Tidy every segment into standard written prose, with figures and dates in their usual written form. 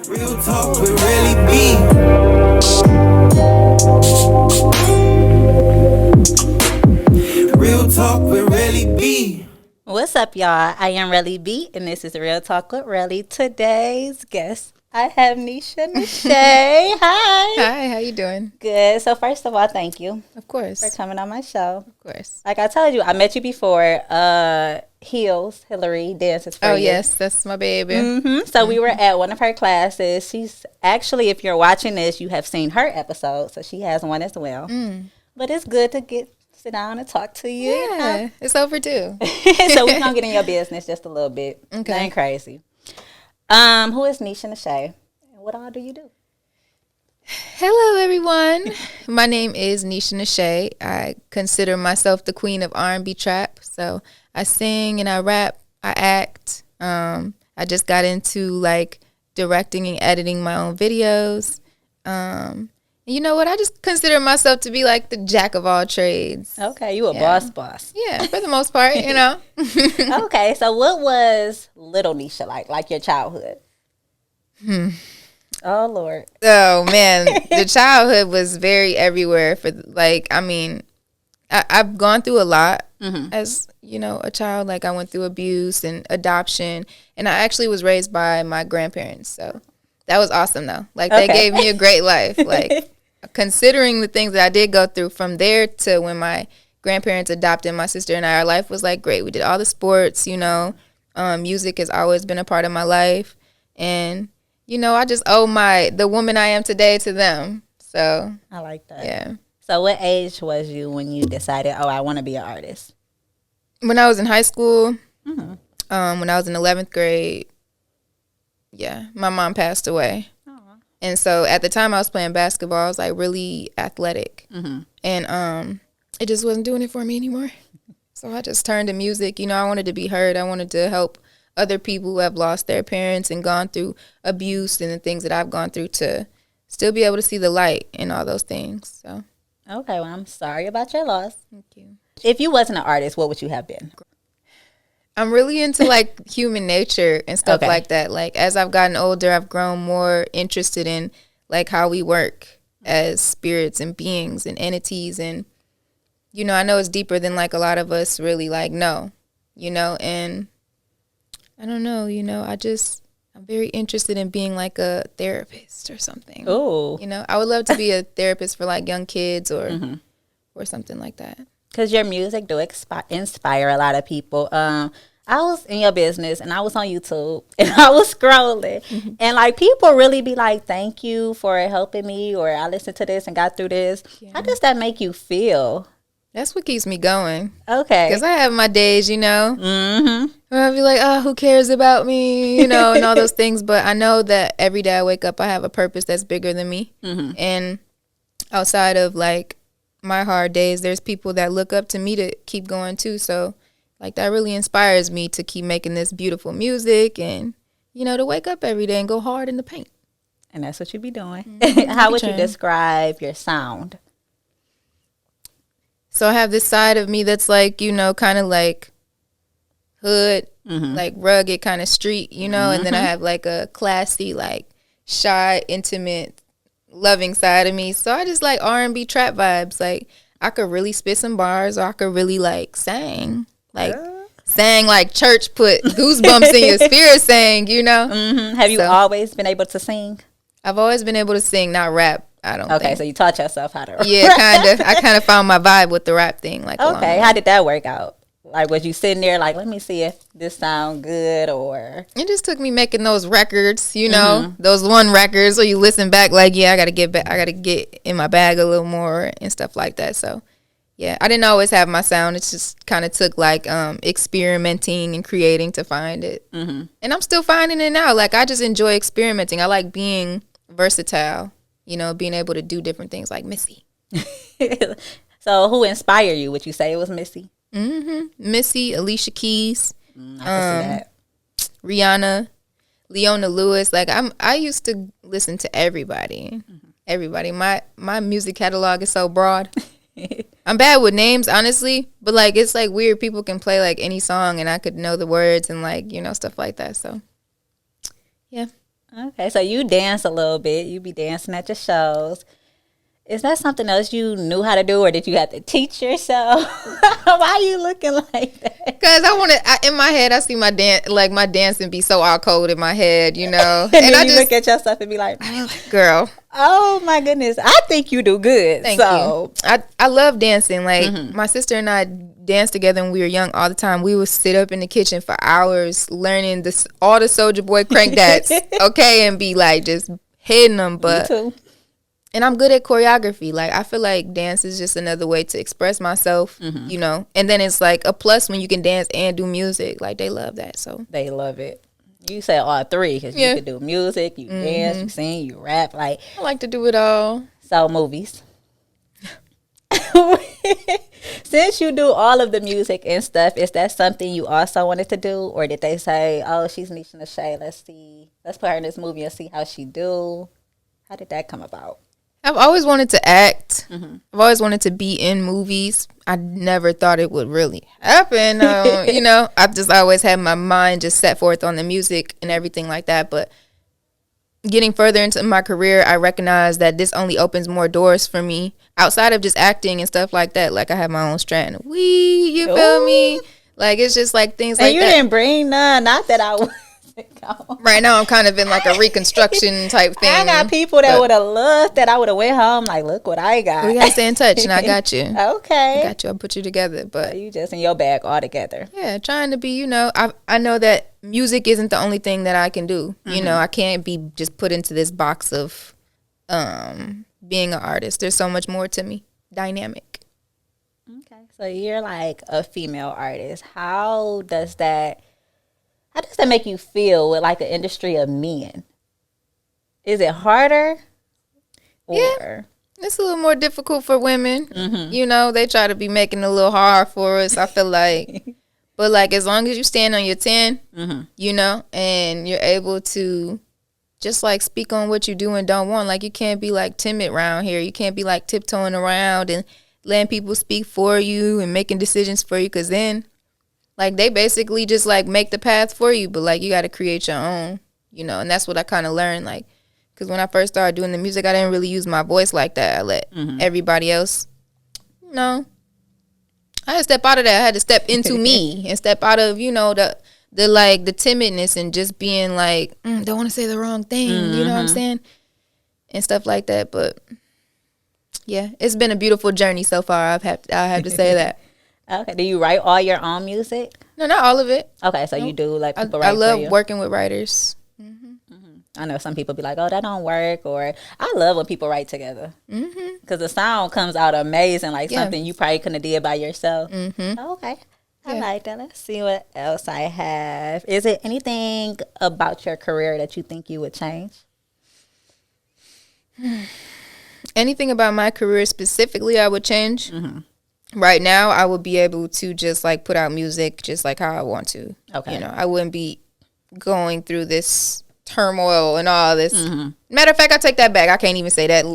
Real talk with Relly B. Real talk with Relly B. What's up, y'all? I am Relly B, and this is Real Talk with Relly. Today's guest, I have Neisha Neshae. Hi. Hi, how you doing? Good. So first of all, thank you Of course. for coming on my show. Of course. Like I told you, I met you before. Hillary dances for Oh, you. yes, that's my baby. So we were at one of her classes. She's actually, if you're watching this, you have seen her episode, so she has one as well. But it's good to sit down and talk to you. Yeah, it's overdue. So we're gonna get in your business just a little bit. Okay. Nothing crazy. Who is Neisha Neshae? And what all do you do? Hello, everyone. My name is Neisha Neshae. I consider myself the queen of R&B trap. So I sing and I rap, I act. I just got into like directing and editing my own videos. You know what? I just consider myself to be like the jack of all trades. Okay, you a Yeah. boss. Yeah, for the most part, you know. Okay, so what was little Neisha like your childhood? Oh Lord. Oh man, the childhood was very everywhere. I've gone through a lot as a child. Like I went through abuse and adoption, and I actually was raised by my grandparents. So that was awesome, though. Like they gave me a great life. Like considering the things that I did go through from there to when my grandparents adopted my sister and I, our life was like great. We did all the sports. Music has always been a part of my life, and I just owe the woman I am today to them. So I like that. yeah. So what age was you when you decided, I want to be an artist? When I was in high school, when I was in 11th grade, my mom passed away. And so at the time I was playing basketball, I was like really athletic. And it just wasn't doing it for me anymore. So I just turned to music. I wanted to be heard. I wanted to help other people who have lost their parents and gone through abuse and the things that I've gone through to still be able to see the light in all those things. So Okay, well, I'm sorry about your loss. thank you. If you wasn't an artist, what would you have been? I'm really into like human nature and stuff Okay. like that. Like as I've gotten older, I've grown more interested in like how we work as spirits and beings and entities. And, I know it's deeper than like a lot of us really like know, and I don't know, I'm very interested in being like a therapist or something. Oh, I would love to be a therapist for like young kids or something like that. because your music do inspire a lot of people. I was in your business and I was on YouTube and I was scrolling and like people really be like, thank you for helping me, or I listened to this and got through this. How does that make you feel? That's what keeps me going. Okay. Because I have my days, where I'll be like, oh, who cares about me, and all those things. But I know that every day I wake up, I have a purpose that's bigger than me. And outside of like my hard days, there's people that look up to me to keep going too. So like that really inspires me to keep making this beautiful music and, to wake up every day and go hard in the paint. And that's what you be doing. How would you trying. describe your sound? So I have this side of me that's like, kind of like hood, like rugged kind of street, and then I have like a classy, like shy, intimate, loving side of me. So I just like R&B trap vibes. Like I could really spit some bars, or I could really like sang like church, put goosebumps in your spirit saying, Have you always been able to sing? I've always been able to sing, not rap. I don't Okay, think. so you taught yourself how to Yeah, kind of. I kind of found my vibe with the rap thing. Like, along Okay, the how way. did that work out? Like, was you sitting there like, let me see if this sound good, or It just took me making those records, those one records where you listen back like, yeah, I got to get back. I got to get in my bag a little more and stuff like that. So, yeah, I didn't always have my sound. It just kind of took like experimenting and creating to find it. And I'm still finding it now. Like, I just enjoy experimenting. I like being versatile, being able to do different things like Missy. So who inspired you? Would you say it was Missy? Missy, Alicia Keys, I can see that. Rihanna, Leona Lewis. Like I used to listen to everybody. Everybody. My music catalog is so broad. I'm bad with names, honestly, but like it's like weird. People can play like any song and I could know the words and like, stuff like that. So yeah. Okay, so you dance a little bit. You be dancing at your shows. Is that something else you knew how to do, or did you have to teach yourself? Why are you looking like that? Because in my head, I see my dancing be so out cold in my head, you know. And then I you look at yourself and be like, girl. oh my goodness, I think you do good. Thank you. I love dancing. Like my sister and I danced together when we were young all the time. We would sit up in the kitchen for hours learning all the Soulja Boy crank dats, okay, and be like just hitting them. But Me too. And I'm good at choreography. Like, I feel like dance is just another way to express myself, you know. And then it's like a plus when you can dance and do music. Like, they love that. So They love it. You said all three because you can do music, you dance, you sing, you rap. Like, I like to do it all. so movies. Since you do all of the music and stuff, is that something you also wanted to do, or did they say, "Oh, she's Neisha Neshae. Let's put her in this movie and see how she do"? How did that come about? I've always wanted to act. I've always wanted to be in movies. I never thought it would really happen. You know, I've just always had my mind just set forth on the music and everything like that. But getting further into my career, I recognize that this only opens more doors for me outside of just acting and stuff like that. Like, I have my own strand. You feel me? Like, it's just like things like that. And you didn't bring none. Not that I was. Right now, I'm kind of in like a reconstruction type thing. I got people that would have loved that. I would have went home like, look what I got. We gotta stay in touch, and I got you. Okay, I got you. I'll put you together. But so you just in your bag all together. Yeah, trying to be. You know, I know that music isn't the only thing that I can do. You know, I can't be just put into this box of being an artist. There's so much more to me. Dynamic. Okay, so you're like a female artist. How does that make you feel with like an industry of men? Is it harder? Yeah, it's a little more difficult for women. You know, they try to be making it a little hard for us, I feel like. But like, as long as you stand on your 10, you know, and you're able to just like speak on what you do and don't want. Like, you can't be like timid around here. You can't be like tiptoeing around and letting people speak for you and making decisions for you, because then like, they basically just, like, make the path for you. But, like, you got to create your own, you know. And that's what I kind of learned, like, because when I first started doing the music, I didn't really use my voice like that. I let everybody else, you know. I had to step out of that. I had to step into me and step out of, you know, the timidness and just being, like, don't want to say the wrong thing, you know what I'm saying? And stuff like that. But, yeah, it's been a beautiful journey so far. I have to say that. Okay. Do you write all your own music? No, not all of it. Okay, so you do like people write I love for you. working with writers. I know some people be like, "Oh, that don't work," or I love when people write together because the sound comes out amazing, like something you probably couldn't have did by yourself. Okay, I like that. Let's see what else I have. Is it anything about your career that you think you would change? Anything about my career specifically, I would change. Right now, I would be able to just like put out music just like how I want to. Okay. You know, I wouldn't be going through this turmoil and all this. Matter of fact, I take that back. I can't even say that.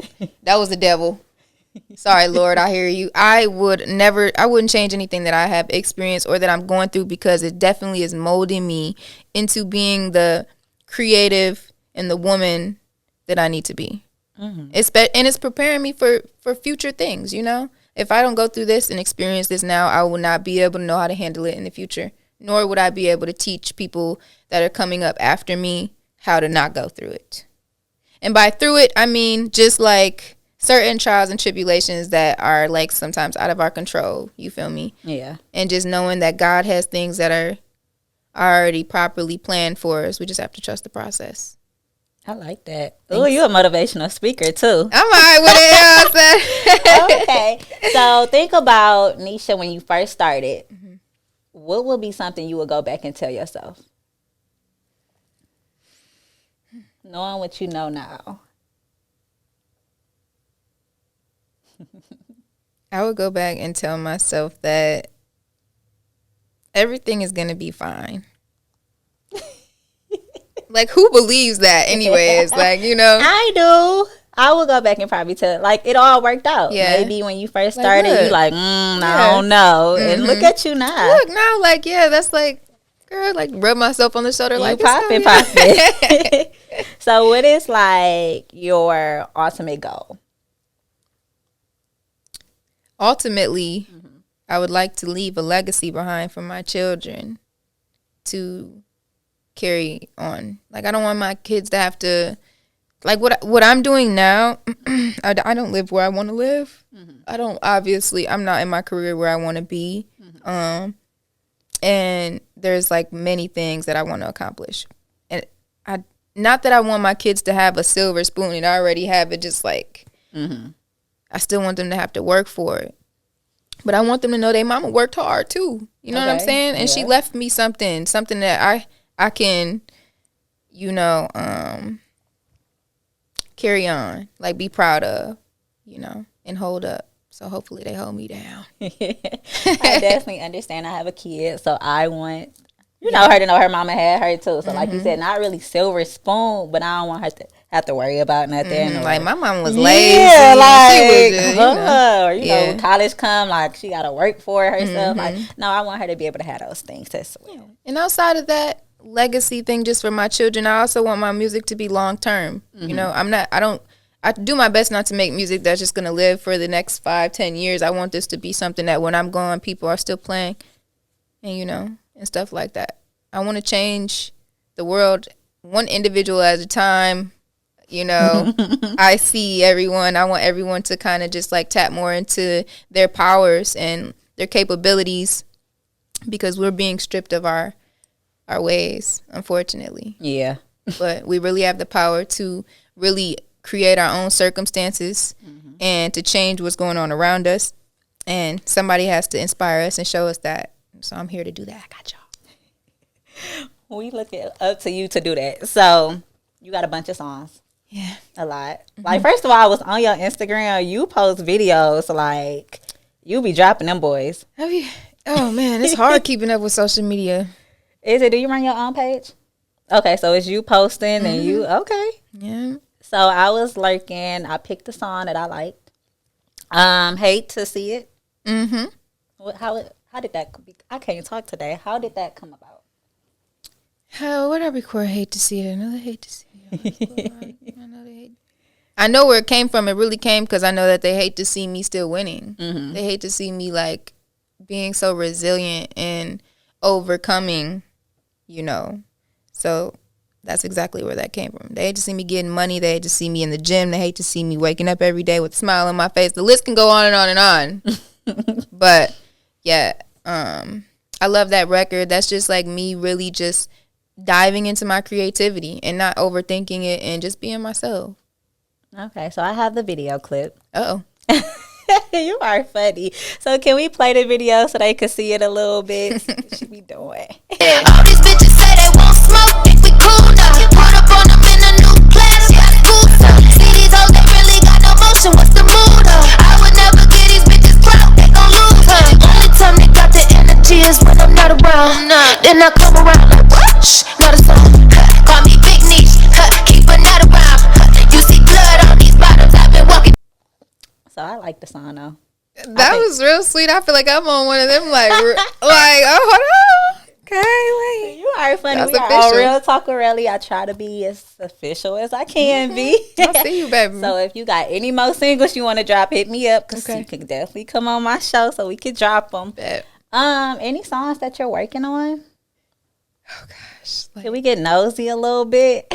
That was the devil. Sorry, Lord, I hear you. I wouldn't change anything that I have experienced or that I'm going through, because it definitely is molding me into being the creative and the woman that I need to be. And it's preparing me for future things, you know? If I don't go through this and experience this now, I will not be able to know how to handle it in the future. Nor would I be able to teach people that are coming up after me how to not go through it. And by through it, I mean just like certain trials and tribulations that are like sometimes out of our control. You feel me? Yeah. And just knowing that God has things that are already properly planned for us. We just have to trust the process. I like that. Oh, you're a motivational speaker too. I'm all right with it. You know what I'm saying? Okay. So think about Neisha when you first started. What would be something you would go back and tell yourself? Knowing what you know now. I would go back and tell myself that everything is going to be fine. Like, who believes that anyways? Like, you know. I do. I will go back and probably tell, like, it all worked out. Yeah. Maybe when you first started, look, you like, I don't know. And look at you now. Look, now, like, yeah, that's like, girl, like rub myself on the shoulder, You like popping. So what is like your ultimate goal? Ultimately, I would like to leave a legacy behind for my children to carry on. Like, I don't want my kids to have to, like, what I'm doing now, I don't live where I want to live. I'm not in my career where I want to be. And there's, like, many things that I want to accomplish. And not that I want my kids to have a silver spoon and I already have it, just like, I still want them to have to work for it. But I want them to know their mama worked hard too. You know what I'm saying? And she left me something that I can, carry on, like be proud of, and hold up. So hopefully they hold me down. I definitely understand. I have a kid, so I want her to know her mama had her too. So like you said, not really silver spoon, but I don't want her to have to worry about nothing. Like my mom was lazy. Yeah, like she was just, college come, like she got to work for herself. Like no, I want her to be able to have those things as well. Yeah. And outside of that legacy thing, just for my children, I also want my music to be long term. I do my best not to make music that's just gonna live for the next 5-10 years. I want this to be something that when I'm gone, people are still playing, and and stuff like that. I want to change the world one individual at a time. I see everyone. I want everyone to kind of just like tap more into their powers and their capabilities, because we're being stripped of our ways, unfortunately. Yeah. But we really have the power to really create our own circumstances and to change what's going on around us. And somebody has to inspire us and show us that. So I'm here to do that. I got y'all. We look up to you to do that. So you got a bunch of songs. Yeah. A lot. Like, first of all, I was on your Instagram. You post videos. Like, you be dropping them boys. Have you? Oh, man. It's hard keeping up with social media. Is it? Do you run your own page? Okay. So it's you posting and you. Okay. Yeah. So I was lurking. I picked a song that I liked. Hate to See It. How did that be? I can't talk today. How did that come about? What did I record? Hate to See It. I know they hate to see it. I know where it came from. It really came because I know that they hate to see me still winning. They hate to see me like being so resilient and overcoming, So that's exactly where that came from. They hate to see me getting money. They hate to see me in the gym. They hate to see me waking up every day with a smile on my face. The list can go on and on and on. But yeah, I love that record. That's just like me really just diving into my creativity and not overthinking it and just being myself. Okay, so I have the video clip. Uh-oh. You are funny. So can we play the video so they can see it a little bit? What she be doing? All these bitches say they won't smoke, think we cool now. Put up on them in a new class, yeah, cool stuff. See these hoes, they really got no motion, what's the mood, I would never get these bitches clout, they gon' lose, Only time they got the energy is when I'm not around. Then I come around like, what? Shh, not a song. Call me Big Niche, keep a net around. You see blood on these bottles, I've been walking. So I like the song though. That was real sweet. I feel like I'm on one of them like oh, hold on. Okay, wait. You are funny. That's We are official. all Real Talk with Relly. I try to be as official as I can be. I see you, baby. So if you got any more singles you want to drop, hit me up because Okay. you can definitely come on my show so we can drop them. Bet. Any songs that you're working on? Oh gosh. Can we get nosy a little bit?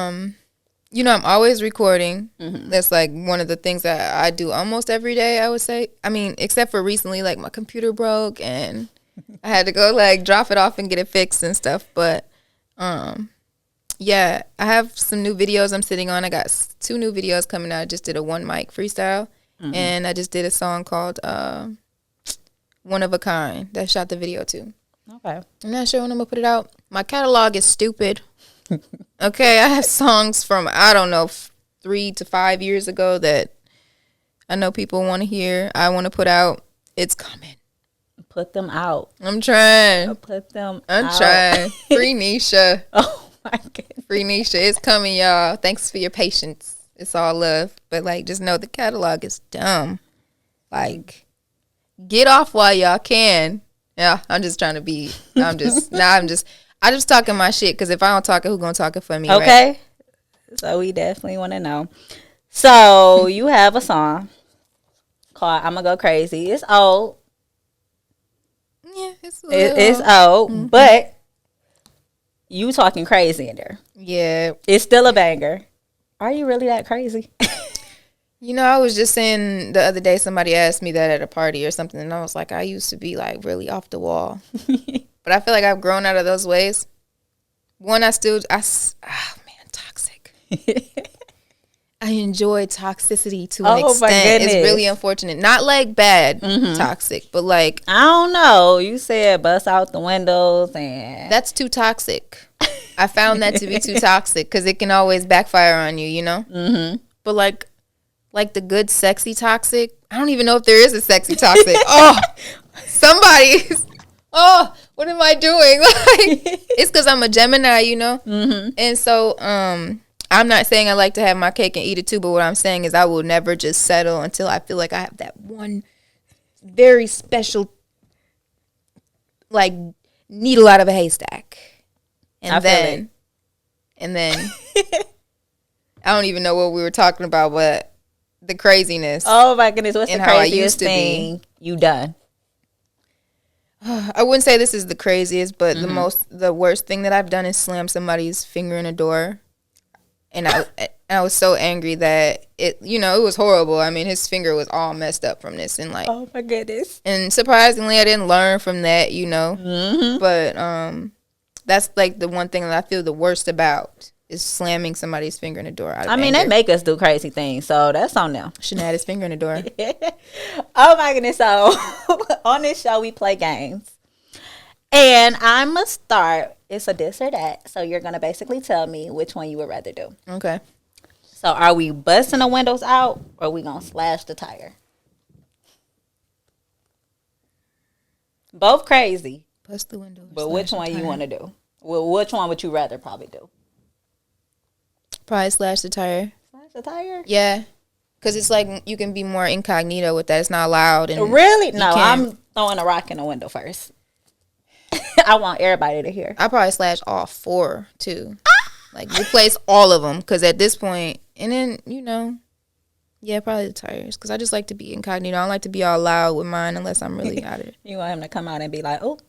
I'm always recording. That's like one of the things that I do almost every day, I would say. I mean, except for recently, like my computer broke and I had to go like drop it off and get it fixed and stuff. But yeah, I have some new videos I'm sitting on. I got 2 new videos coming out. I just did a 1 mic freestyle and I just did a song called One of a Kind that shot the video too. Okay. I'm not sure when I'm gonna put it out. My catalog is stupid. Okay, I have songs from, I don't know, 3 to 5 years ago that I know people want to hear. I want to put out. It's coming. Put them out. I'm trying. Put them I'm out. trying. Free Neisha. Oh my goodness. Free Neisha. It's coming, y'all. Thanks for your patience. It's all love. But, like, just know the catalog is dumb. Like, get off while y'all can Yeah, I'm just trying to be. I'm just talking my shit. Because if I don't talk it, who gonna talk it for me? Okay. Right? So we definitely want to know. So you have a song called "I'ma Go Crazy." It's old. Yeah, it's It's old, but you talking crazy in there. Yeah, It's still a banger. Are you really that crazy? you know, I was just saying the other day, somebody asked me that at a party or something, and I was like, I used to be like really off the wall, but I feel like I've grown out of those ways. One, toxic. I enjoy toxicity to an extent. My goodness. It's really unfortunate. Not like bad toxic, but like I don't know. You said bust out the windows and that's too toxic. I found that to be too toxic because it can always backfire on you, you know? Mm-hmm. But like the good sexy toxic, I don't even know if there is a sexy toxic. What am I doing? Like, it's because I'm a Gemini, you know? Mm-hmm. And so I'm not saying I like to have my cake and eat it too, but what I'm saying is I will never just settle until I feel like I have that one very special, like, needle out of a haystack. And then I don't even know what we were talking about, but the craziness. Oh my goodness, what's the how I craziest used to thing you done? I wouldn't say this is the craziest, but the worst thing that I've done is slam somebody's finger in a door. And I was so angry that it was horrible. I mean, his finger was all messed up from this, and like, oh my goodness. And surprisingly, I didn't learn from that, you know. Mm-hmm. But that's like the one thing that I feel the worst about is slamming somebody's finger in the door. I mean, they make us do crazy things, so that's on them. Shouldn't have had his finger in the door. Oh my goodness! So on this show, we play games, and I'm gonna start. It's a this or that. So you're gonna basically tell me which one you would rather do. Okay. So are we busting the windows out, or are we gonna slash the tire? Both crazy. Bust the window. But which one you want to do? Well, which one would you rather probably do? Probably slash the tire. Slash the tire? Yeah. Because it's like you can be more incognito with that. It's not loud. And really? No, I'm throwing a rock in the window first. I want everybody to hear. I probably slash all 4 too. Like replace all of them. Because at this point, and then, yeah, probably the tires. Because I just like to be incognito. I don't like to be all loud with mine unless I'm really out of it. You want him to come out and be like, oh.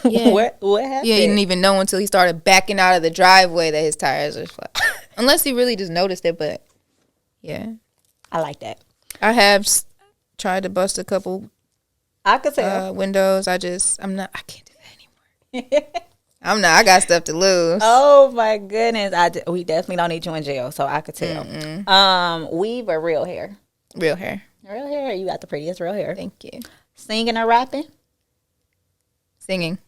Yeah. what happened? Yeah, he didn't even know until he started backing out of the driveway that his tires are flat. Unless he really just noticed it, but yeah. I like that. I have tried to bust a couple I could tell. windows. I can't do that anymore. I got stuff to lose. Oh my goodness. We definitely don't need you in jail, so I could tell. Weave or real hair? Real hair. Real hair. You got the prettiest real hair. Thank you. Singing or rapping? Singing.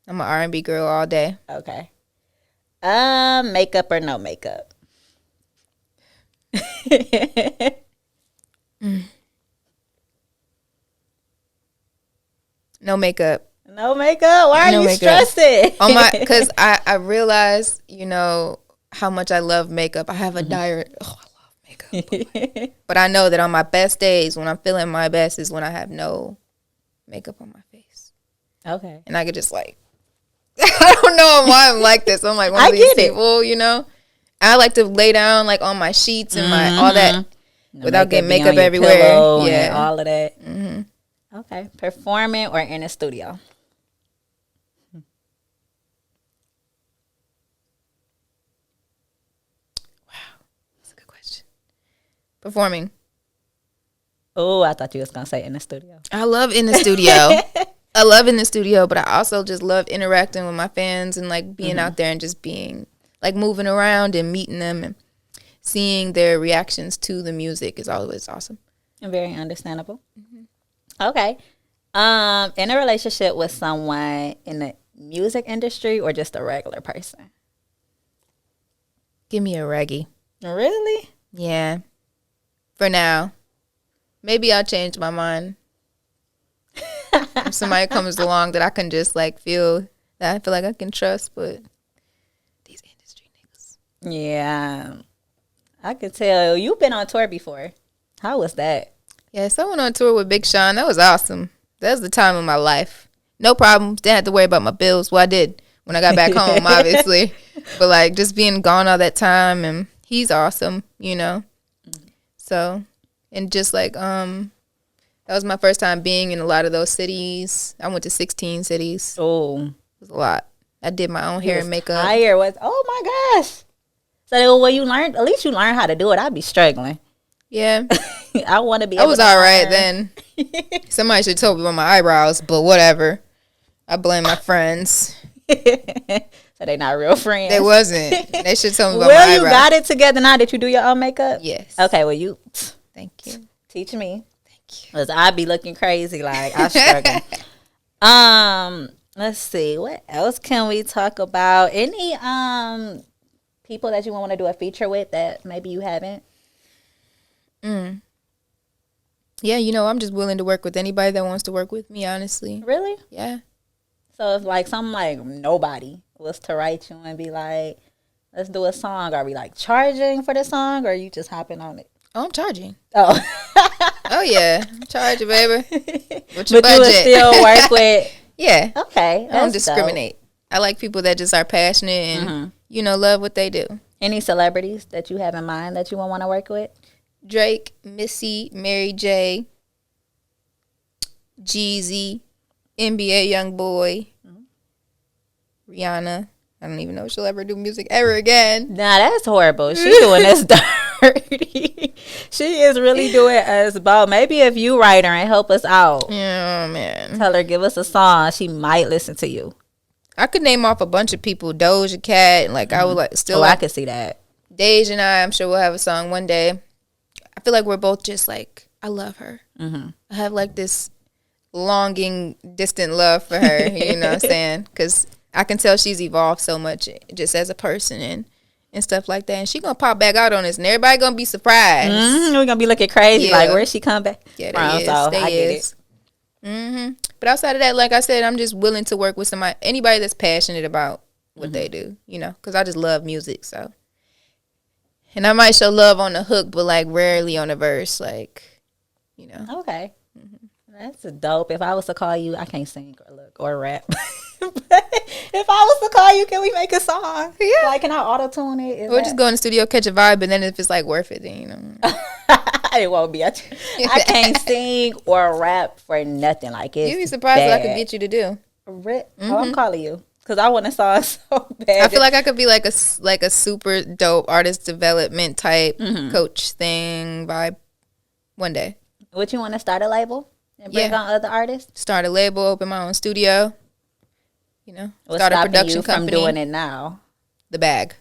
I'm an R&B girl all day. Okay. Makeup or no makeup? No makeup. No makeup? Why are you stressing? Because I realize, how much I love makeup. I have a diary. Oh, I love makeup. But I know that on my best days, when I'm feeling my best, is when I have no makeup on my face. Okay. And I could just I don't know why I'm like this. I'm like one of these people, I like to lay down on my sheets and my all that without getting makeup everywhere. Yeah, and all of that. Mm-hmm. Okay. Performing or in a studio? Wow, that's a good question. Performing. Oh, I thought you was gonna say in the studio. I love in the studio. I love in the studio, but I also just love interacting with my fans and being out there and just being moving around and meeting them and seeing their reactions to the music is always awesome. Very understandable. Mm-hmm. Okay. In a relationship with someone in the music industry or just a regular person? Give me a reggae. Really? Yeah. For now. Maybe I'll change my mind. If somebody comes along that I can just feel that I feel like I can trust, but these industry niggas. Yeah. I could tell you've been on tour before. How was that? Yes, I went on tour with Big Sean. That was awesome. That was the time of my life. no problems. Didn't have to worry about my bills. Well, I did when I got back home, obviously. But like just being gone all that time, and he's awesome, you know. So, and just like that was my first time being in a lot of those cities. I went to 16 cities. Oh, It was a lot. I did my own hair and makeup. Higher was, oh my gosh. So well, you learned, at least you learned how to do it. I'd be struggling. Yeah. I want to be. I was able to all right learn. then. Somebody should have told me about my eyebrows, but whatever. I blame my friends. So they not real friends. They wasn't. They should tell me about Well, my you eyebrows. got it together now that you do your own makeup? Yes. Okay, well, you Thank you. teach me. Thank you. Because I'd be looking crazy. Like, I struggle. Let's see. What else can we talk about? Any people that you want to do a feature with that maybe you haven't? Yeah, you know, I'm just willing to work with anybody that wants to work with me, honestly. Really? Yeah. So if like something like nobody was to write you and be like, let's do a song, are we like charging for the song or are you just hopping on it? Oh, I'm charging. Oh. Oh, yeah. I'm charging, baby. What's But your you would budget? still work with. Yeah. Okay. I don't that's discriminate. I like people that just are passionate and, you know, love what they do. dope. Any celebrities that you have in mind that you would want to work with? Drake, Missy, Mary J, Jeezy, NBA Youngboy, Rihanna. I don't even know if she'll ever do music ever again. Nah, that's horrible. She doing us dirty. She is really doing us both. Maybe if you write her and help us out, Yeah, man. tell her give us a song, she might listen to you. I could name off a bunch of people. Doja Cat. Like, I would like still Oh, I like could see that. Dej and I'm sure we'll have a song one day. I feel like we're both just like, I love her. I have like this longing, distant love for her. You know what I'm saying? Because I can tell she's evolved so much just as a person and stuff like that. And she gonna pop back out on us, and everybody gonna be surprised. We're gonna be looking crazy. Yeah. Like, where she come back Yeah, from? they is. So They I get is. But outside of that, like I said, I'm just willing to work with anybody that's passionate about what they do. You know, because I just love music. So, and I might show love on the hook, but like rarely on the verse. Like, you know. it. Okay. That's dope. If I was to call you, I can't sing or look or rap. But if I was to call you, can we make a song? Yeah. Like, can I auto tune it? We'll just go in the studio, catch a vibe, and then if it's like worth it, then you know. It won't be. I can't sing or rap for nothing. Like, it's You'd be surprised what I could bad. get you to do. Oh, I'm calling you because I want a song so bad. I feel like I could be like a super dope artist development type coach thing vibe one day. Would you want to start a label and bring Yeah. on other artists? Start a label, open my own studio. You know, What's start a stopping production you from company. doing it now? The bag.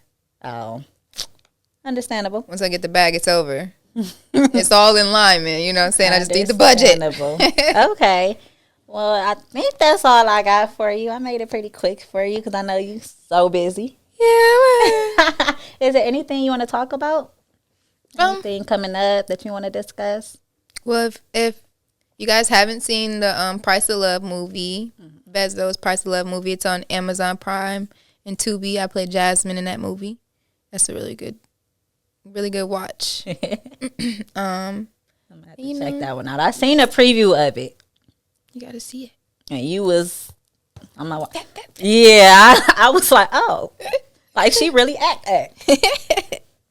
Oh, understandable. Once I get the bag, it's over. It's all in line, man. You know what I'm saying? I just need the budget. Understandable. Okay. Well, I think that's all I got for you. I made it pretty quick for you because I know you're so busy. Yeah. Is there anything you want to talk about? Anything coming up that you want to discuss? Well, if you guys haven't seen the Price of Love movie, Bezos Price of Love movie, it's on Amazon Prime and Tubi. I played Jasmine in that movie. That's a really good watch. I'm gonna have to You check know. that one out. I seen a preview of it, You got to see it. and you was, I'm like, yeah. I was like, oh, like she really act.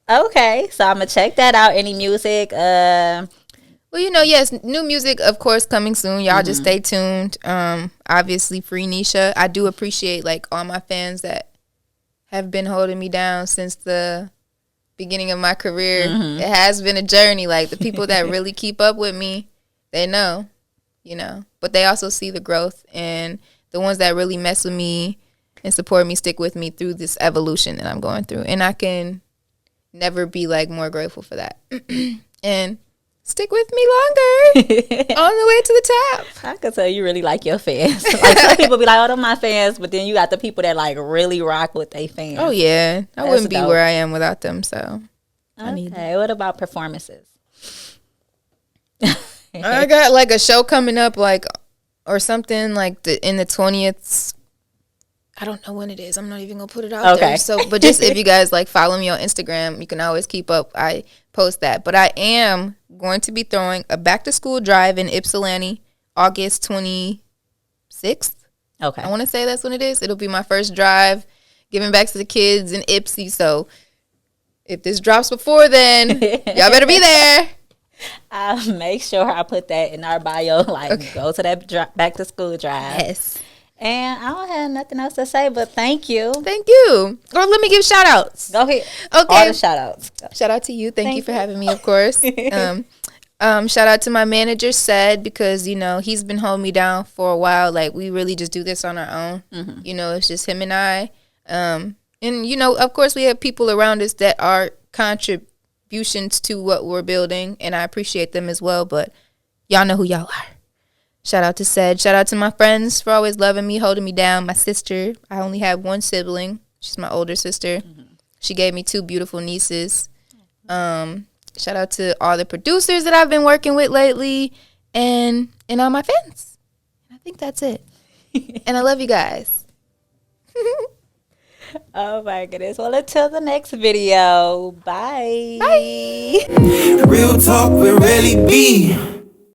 Okay, so I'm gonna check that out. Any music? Well, you know, yes, new music, of course, coming soon. Y'all just stay tuned. Obviously, free Neisha. I do appreciate like all my fans that have been holding me down since the beginning of my career. It has been a journey. Like the people that really keep up with me, they know, you know. But they also see the growth, and the ones that really mess with me and support me, stick with me through this evolution that I'm going through. And I can never be like more grateful for that. And stick with me longer on the way to the top. I could tell you really like your fans. Like some people be like, "Oh, they're my fans," but then you got the people that like really rock with their fans. Oh yeah, I That's wouldn't be dope. where I am without them. So Okay, what about performances? I got like a show coming up, like or something like in the 20th. I don't know when it is. I'm not even gonna put it out Okay. there. So, but just if you guys like follow me on Instagram, you can always keep up. I post that. But I am going to be throwing a back to school drive in Ypsilanti, August 26th. Okay. I want to say that's when it is. It'll be my first drive, giving back to the kids in Ipsy. So if this drops before then, y'all better be there. I'll make sure I put that in our bio. Like, go to that back to school drive. Yes. And I don't have nothing else to say, but thank you. Thank you. Or let me give shout outs. Go ahead. Okay. All the shout outs. Shout out to you. Thank you for having me, of course. Shout out to my manager, Said, because, you know, he's been holding me down for a while. Like, we really just do this on our own. Mm-hmm. You know, it's just him and I. And, you know, of course, we have people around us that are contributions to what we're building, and I appreciate them as well. But y'all know who y'all are. Shout out to Said. Shout out to my friends for always loving me, holding me down. My sister. I only have one sibling. She's my older sister. Mm-hmm. She gave me 2 beautiful nieces. Shout out to all the producers that I've been working with lately, and all my fans. I think that's it. And I love you guys. Oh my goodness. Well, until the next video. Bye. Bye. Real talk with Relly B.